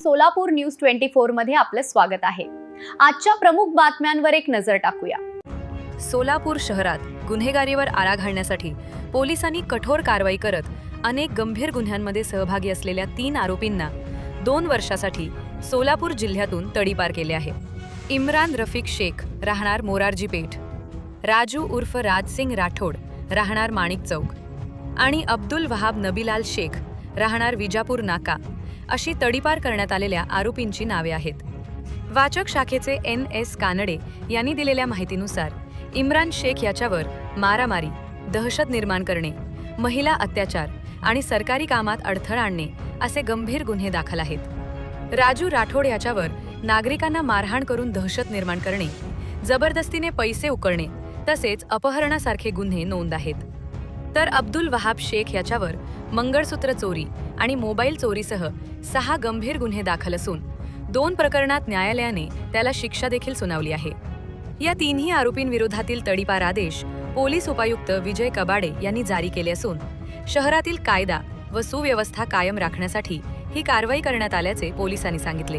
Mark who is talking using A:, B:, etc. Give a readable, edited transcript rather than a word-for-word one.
A: Solapur news 24 मध्ये आपलं स्वागत आहे। आजच्या प्रमुख बातम्यांवर एक नजर टाकूया।
B: सोलापूर शहरात गुन्हेगारीवर आळा घालण्यासाठी पोलिसांनी कठोर कारवाई करत अनेक गंभीर गुन्ह्यांमध्ये सहभागी असलेल्या 3 आरोपींना 2 वर्षासाठी सोलापूर जिल्ह्यातून तडीपार केले आहे। इम्रान रफिक शेख राहणार मोरारजी पेठ, राजू उर्फ राजसिंग राठोड राहणार माणिक चौक आणि अब्दुल वहाब नबीलाल शेख राहणार विजापूर नाका अशी तडीपार करण्यात आलेल्या आरोपींची नावे आहेत। वाचक शाखेचे NS कानडे यांनी दिलेल्या माहितीनुसार इम्रान शेख याच्यावर मारामारी, दहशत निर्माण करणे, महिला अत्याचार आणि सरकारी कामात अडथळा आणणे असे गंभीर गुन्हे दाखल आहेत। राजू राठोड याच्यावर नागरिकांना मारहाण करून दहशत निर्माण करणे, जबरदस्तीने पैसे उकळणे तसेच अपहरणासारखे गुन्हे नोंद आहेत। तर अब्दुल वहाब शेख याच्यावर मंगळसूत्र चोरी आणि मोबाईल चोरीसह 6 गंभीर गुन्हे दाखल असून 2 प्रकरणात न्यायालयाने त्याला शिक्षा देखील सुनावली आहे। या 3ही आरोपींविरोधातील तडीपार आदेश पोलीस उपायुक्त विजय कबाडे यांनी जारी केले असून शहरातील कायदा व सुव्यवस्था कायम राखण्यासाठी ही कारवाई करण्यात आल्याचे पोलिसांनी सांगितले।